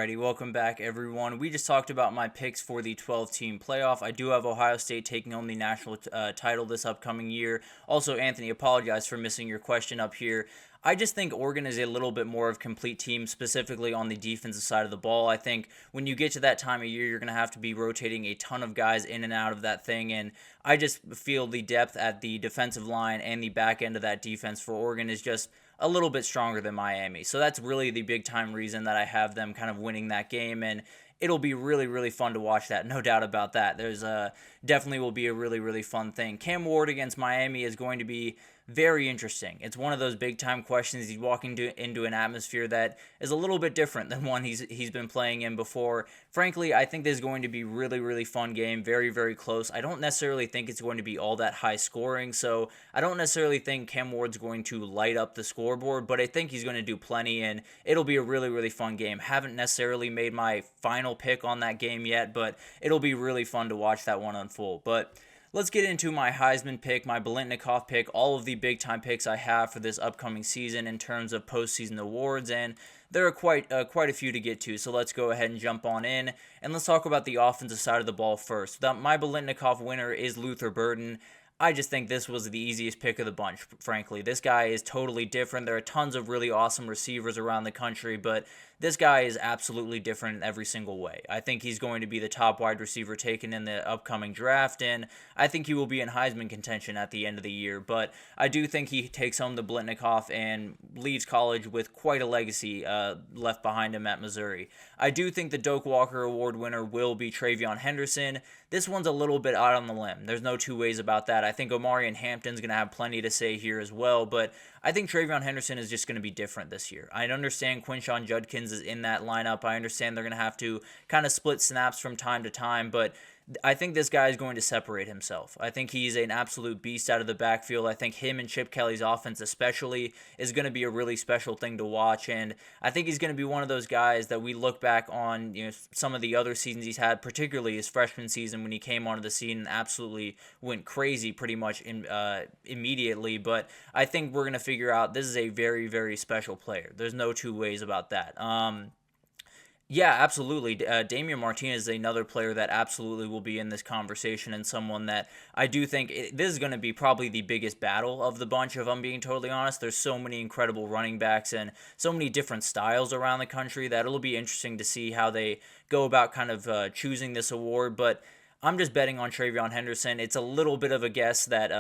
Alrighty, welcome back everyone. We just talked about my picks for the 12-team playoff. I do have Ohio State taking home the national title this upcoming year. Also, Anthony, apologize for missing your question up here. I just think Oregon is a little bit more of a complete team, specifically on the defensive side of the ball. I think when you get to that time of year, you're going to have to be rotating a ton of guys in and out of that thing, and I just feel the depth at the defensive line and the back end of that defense for Oregon is just a little bit stronger than Miami. So that's really the big time reason that I have them kind of winning that game, and it'll be really, really fun to watch that. No doubt about that. There's definitely will be a really, really fun thing. Cam Ward against Miami is going to be very interesting. It's one of those big time questions. He's walking into an atmosphere that is a little bit different than one he's been playing in before. Frankly, I think this is going to be really, really fun game. Very, very close. I don't necessarily think it's going to be all that high scoring, so I don't necessarily think Cam Ward's going to light up the scoreboard, but I think he's going to do plenty, and it'll be a really, really fun game. Haven't necessarily made my final pick on that game yet, but it'll be really fun to watch that one unfold. But let's get into my Heisman pick, my Biletnikoff pick, all of the big-time picks I have for this upcoming season in terms of postseason awards, and there are quite a few to get to, so let's go ahead and jump on in, and let's talk about the offensive side of the ball first. My Biletnikoff winner is Luther Burden. I just think this was the easiest pick of the bunch, frankly. This guy is totally different. There are tons of really awesome receivers around the country, but this guy is absolutely different in every single way. I think he's going to be the top wide receiver taken in the upcoming draft, and I think he will be in Heisman contention at the end of the year. But I do think he takes home the Biletnikoff and leaves college with quite a legacy left behind him at Missouri. I do think the Doak Walker Award winner will be TreVeyon Henderson. This one's a little bit out on the limb. There's no two ways about that. I think Omarion Hampton's going to have plenty to say here as well, but I think TreVeyon Henderson is just going to be different this year. I understand Quinshon Judkins is in that lineup. I understand they're going to have to kind of split snaps from time to time, but I think this guy is going to separate himself. I think he's an absolute beast out of the backfield. I think him and Chip Kelly's offense especially is going to be a really special thing to watch, and I think he's going to be one of those guys that we look back on, some of the other seasons he's had, particularly his freshman season when he came onto the scene and absolutely went crazy pretty much immediately, but I think we're going to figure out this is a very, very special player. There's no two ways about that. Yeah, absolutely. Damian Martinez is another player that absolutely will be in this conversation, and someone that I do think this is going to be probably the biggest battle of the bunch, if I'm being totally honest. There's so many incredible running backs and so many different styles around the country that it'll be interesting to see how they go about kind of choosing this award, but I'm just betting on TreVeyon Henderson. It's a little bit of a guess that,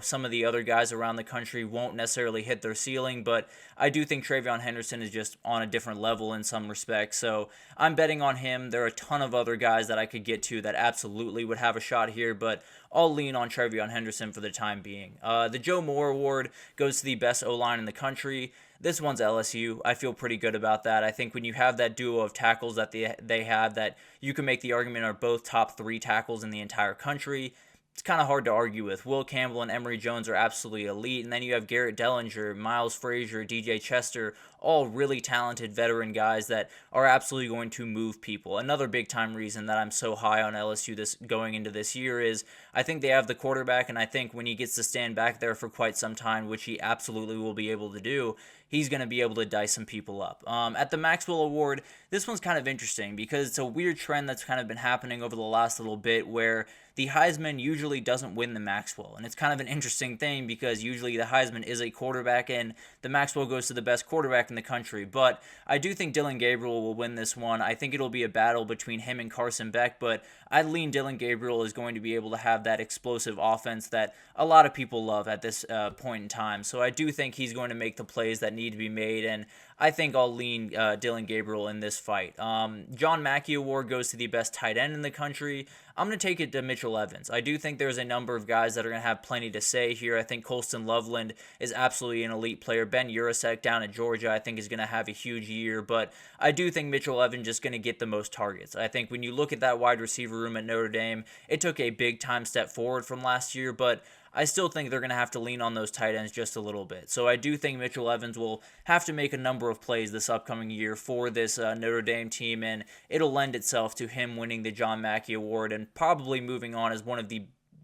some of the other guys around the country won't necessarily hit their ceiling, but I do think TreVeyon Henderson is just on a different level in some respects, so I'm betting on him. There are a ton of other guys that I could get to that absolutely would have a shot here, but I'll lean on TreVeyon Henderson for the time being. The Joe Moore Award goes to the best O-line in the country. This one's LSU. I feel pretty good about that. I think when you have that duo of tackles that they have, that you can make the argument are both top 3 tackles in the entire country, it's kind of hard to argue with. Will Campbell and Emory Jones are absolutely elite, and then you have Garrett Dellinger, Miles Frazier, DJ Chester, all really talented veteran guys that are absolutely going to move people. Another big-time reason that I'm so high on LSU going into this year is I think they have the quarterback, and I think when he gets to stand back there for quite some time, which he absolutely will be able to do, he's going to be able to dice some people up. At the Maxwell Award, this one's kind of interesting because it's a weird trend that's kind of been happening over the last little bit where the Heisman usually doesn't win the Maxwell. And it's kind of an interesting thing because usually the Heisman is a quarterback and the Maxwell goes to the best quarterback in the country. But I do think Dillon Gabriel will win this one. I think it'll be a battle between him and Carson Beck, but I lean Dillon Gabriel is going to be able to have that explosive offense that a lot of people love at this point in time. So I do think he's going to make the plays that need to be made, and I think I'll lean Dillon Gabriel in this fight. John Mackey Award goes to the best tight end in the country. I'm going to take it to Mitchell Evans. I do think there's a number of guys that are going to have plenty to say here. I think Colston Loveland is absolutely an elite player. Ben Urasek down at Georgia I think is going to have a huge year, but I do think Mitchell Evans is going to get the most targets. I think when you look at that wide receiver room at Notre Dame, it took a big time step forward from last year, but I still think they're going to have to lean on those tight ends just a little bit. So I do think Mitchell Evans will have to make a number of plays this upcoming year for this Notre Dame team, and it'll lend itself to him winning the John Mackey Award and probably moving on as one of the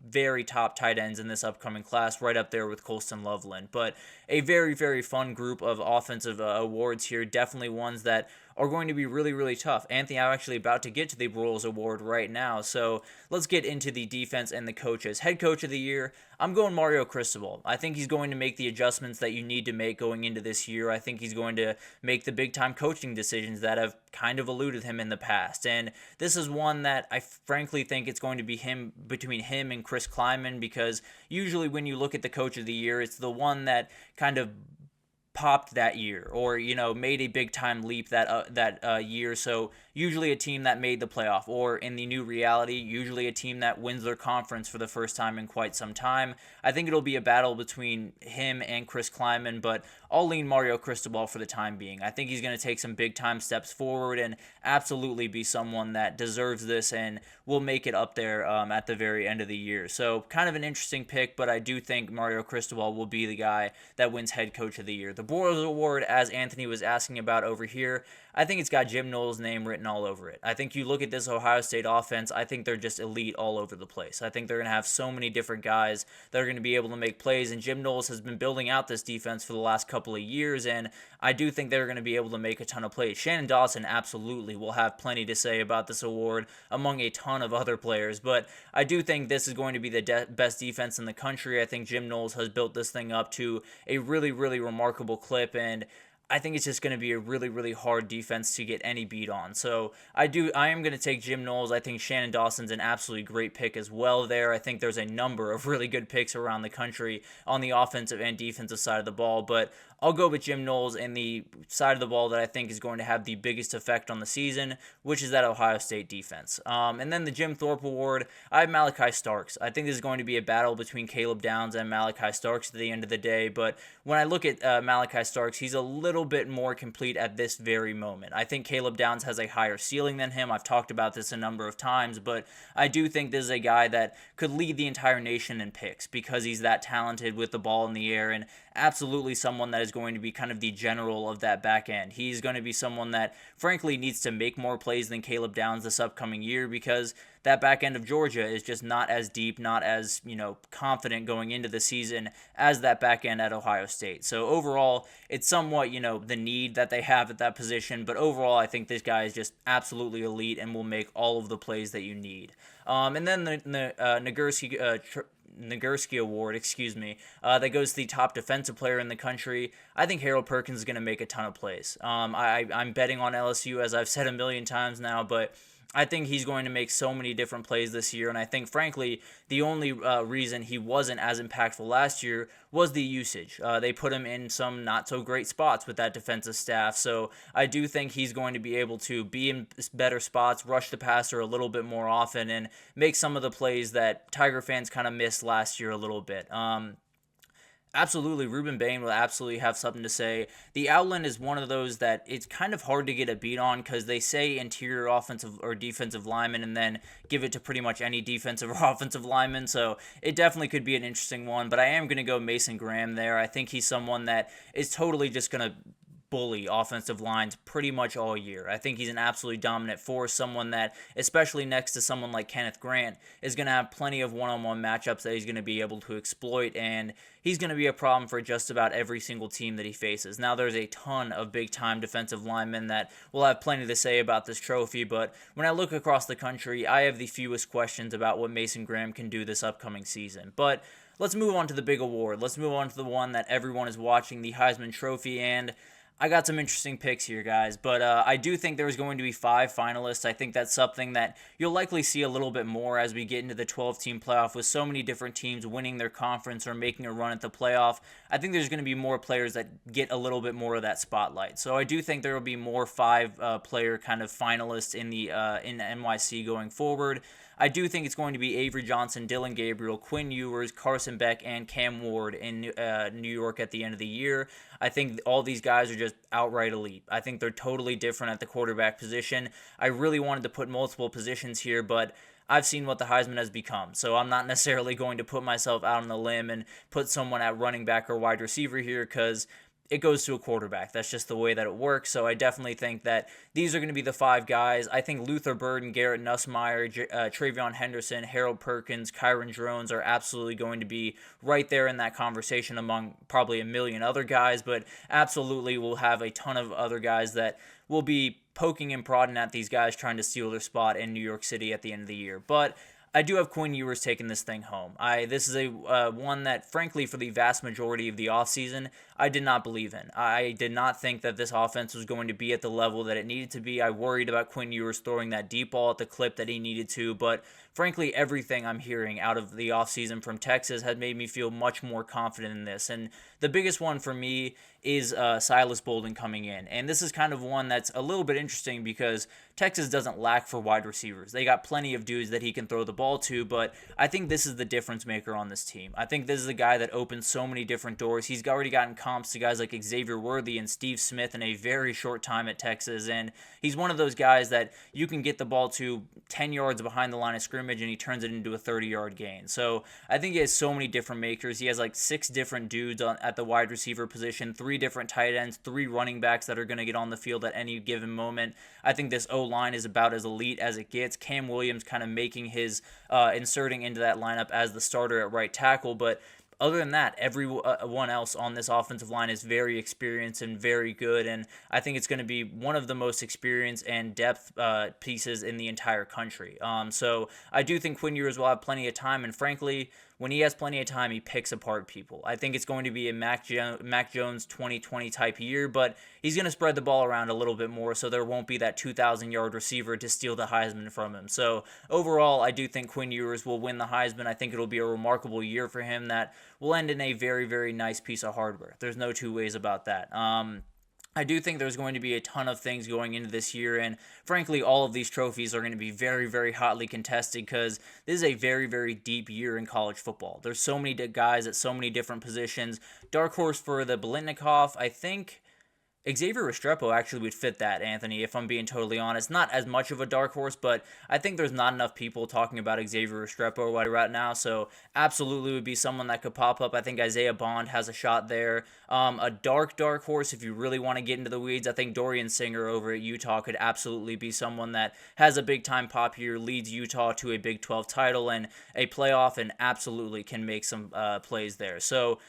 very top tight ends in this upcoming class, right up there with Colston Loveland. But a very, very fun group of offensive awards here. Definitely ones that are going to be really, really tough. Anthony, I'm actually about to get to the Broyles Award right now, so let's get into the defense and the coaches. Head coach of the year, I'm going Mario Cristobal. I think he's going to make the adjustments that you need to make going into this year. I think he's going to make the big-time coaching decisions that have kind of eluded him in the past. And this is one that I frankly think it's going to be between him and Chris Kleiman, because usually when you look at the coach of the year, it's the one that kind of popped that year, or made a big time leap that year. So usually a team that made the playoff, or in the new reality, usually a team that wins their conference for the first time in quite some time. I think it'll be a battle between him and Chris Kleiman, but I'll lean Mario Cristobal for the time being. I think he's going to take some big time steps forward and absolutely be someone that deserves this and will make it up there at the very end of the year. So kind of an interesting pick, but I do think Mario Cristobal will be the guy that wins head coach of the year. The Broyles Award, as Anthony was asking about over here, I think it's got Jim Knowles' name written all over it. I think you look at this Ohio State offense, I think they're just elite all over the place. I think they're going to have so many different guys that are going to be able to make plays, and Jim Knowles has been building out this defense for the last couple of years, and I do think they're going to be able to make a ton of plays. Shannon Dawson absolutely will have plenty to say about this award among a ton of other players, but I do think this is going to be the best defense in the country. I think Jim Knowles has built this thing up to a really, really remarkable clip, and I think it's just going to be a really, really hard defense to get any beat on. So I am going to take Jim Knowles. I think Shannon Dawson's an absolutely great pick as well there. I think there's a number of really good picks around the country on the offensive and defensive side of the ball, but I'll go with Jim Knowles in the side of the ball that I think is going to have the biggest effect on the season, which is that Ohio State defense. And then the Jim Thorpe Award, I have Malachi Starks. I think this is going to be a battle between Caleb Downs and Malachi Starks at the end of the day, but when I look at Malachi Starks, he's a little bit more complete at this very moment. I think Caleb Downs has a higher ceiling than him. I've talked about this a number of times, but I do think this is a guy that could lead the entire nation in picks because he's that talented with the ball in the air, and absolutely someone that is going to be kind of the general of that back end. He's going to be someone that frankly needs to make more plays than Caleb Downs this upcoming year, because that back end of Georgia is just not as deep, not as, confident going into the season as that back end at Ohio State. So overall, it's somewhat, the need that they have at that position, but overall, I think this guy is just absolutely elite and will make all of the plays that you need. And then the Nagurski Award, that goes to the top defensive player in the country. I think Harold Perkins is going to make a ton of plays. I'm betting on LSU, as I've said a million times now, but I think he's going to make so many different plays this year, and I think, frankly, the only reason he wasn't as impactful last year was the usage. They put him in some not-so-great spots with that defensive staff, so I do think he's going to be able to be in better spots, rush the passer a little bit more often, and make some of the plays that Tiger fans kind of missed last year a little bit. Absolutely, Ruben Bain will absolutely have something to say. The Outland is one of those that it's kind of hard to get a beat on because they say interior offensive or defensive lineman and then give it to pretty much any defensive or offensive lineman, so it definitely could be an interesting one, but I am going to go Mason Graham there. I think he's someone that is totally just going to bully offensive lines pretty much all year. I think he's an absolutely dominant force, someone that, especially next to someone like Kenneth Grant, is going to have plenty of one-on-one matchups that he's going to be able to exploit, and he's going to be a problem for just about every single team that he faces. Now, there's a ton of big-time defensive linemen that will have plenty to say about this trophy, but when I look across the country, I have the fewest questions about what Mason Graham can do this upcoming season. But let's move on to the big award. Let's move on to the one that everyone is watching, the Heisman Trophy, and I got some interesting picks here, guys, but I do think there's going to be 5 finalists. I think that's something that you'll likely see a little bit more as we get into the 12-team playoff with so many different teams winning their conference or making a run at the playoff. I think there's going to be more players that get a little bit more of that spotlight. So I do think there will be more 5-player kind of finalists in the NYC going forward. I do think it's going to be Avery Johnson, Dylan Gabriel, Quinn Ewers, Carson Beck, and Cam Ward in New York at the end of the year. I think all these guys are just outright elite. I think they're totally different at the quarterback position. I really wanted to put multiple positions here, but I've seen what the Heisman has become, so I'm not necessarily going to put myself out on the limb and put someone at running back or wide receiver here because it goes to a quarterback. That's just the way that it works. So I definitely think that these are going to be the 5 guys. I think Luther Burden, Garrett Nussmeier, Travion Henderson, Harold Perkins, Kyron Drones are absolutely going to be right there in that conversation among probably a million other guys, but absolutely we'll have a ton of other guys that will be poking and prodding at these guys trying to steal their spot in New York City at the end of the year. But I do have Quinn Ewers taking this thing home. This is a one that, frankly, for the vast majority of the offseason, I did not believe in. I did not think that this offense was going to be at the level that it needed to be. I worried about Quinn Ewers throwing that deep ball at the clip that he needed to, but frankly, everything I'm hearing out of the offseason from Texas has made me feel much more confident in this. And the biggest one for me is Silas Bolden coming in. And this is kind of one that's a little bit interesting because Texas doesn't lack for wide receivers. They got plenty of dudes that he can throw the ball to, but I think this is the difference maker on this team. I think this is the guy that opens so many different doors. He's already gotten comps to guys like Xavier Worthy and Steve Smith in a very short time at Texas, and he's one of those guys that you can get the ball to 10 yards behind the line of scrimmage and he turns it into a 30-yard gain. So I think he has so many different makers. He has like 6 different dudes at the wide receiver position, 3 different tight ends, 3 running backs that are going to get on the field at any given moment. I think this O-line is about as elite as it gets. Cam Williams kind of making his inserting into that lineup as the starter at right tackle, but other than that, everyone else on this offensive line is very experienced and very good, and I think it's going to be one of the most experienced and depth pieces in the entire country. So I do think Quinn Ewers will have plenty of time, and frankly, when he has plenty of time, he picks apart people. I think it's going to be a Mac Jones 2020 type year, but he's going to spread the ball around a little bit more, so there won't be that 2,000-yard receiver to steal the Heisman from him. So overall, I do think Quinn Ewers will win the Heisman. I think it'll be a remarkable year for him that will end in a very, very nice piece of hardware. There's no two ways about that. I do think there's going to be a ton of things going into this year, and frankly, all of these trophies are going to be very, very hotly contested because this is a very, very deep year in college football. There's so many guys at so many different positions. Dark horse for the Biletnikoff, I think Xavier Restrepo actually would fit that, Anthony, if I'm being totally honest. Not as much of a dark horse, but I think there's not enough people talking about Xavier Restrepo right now, so absolutely would be someone that could pop up. I think Isaiah Bond has a shot there. A dark horse, if you really want to get into the weeds, I think Dorian Singer over at Utah could absolutely be someone that has a big-time pop here, leads Utah to a Big 12 title and a playoff, and absolutely can make some plays there. So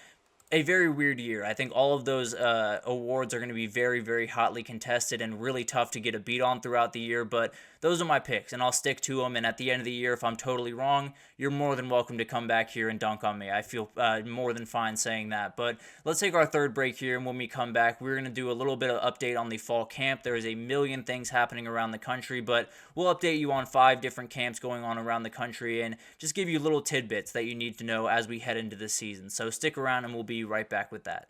a very weird year. I think all of those awards are going to be very, very hotly contested and really tough to get a beat on throughout the year, but those are my picks, and I'll stick to them, and at the end of the year, if I'm totally wrong, you're more than welcome to come back here and dunk on me. I feel more than fine saying that, but let's take our third break here, and when we come back, we're going to do a little bit of update on the fall camp. There is a million things happening around the country, but we'll update you on 5 different camps going on around the country and just give you little tidbits that you need to know as we head into this season. So stick around, and we'll be right back with that.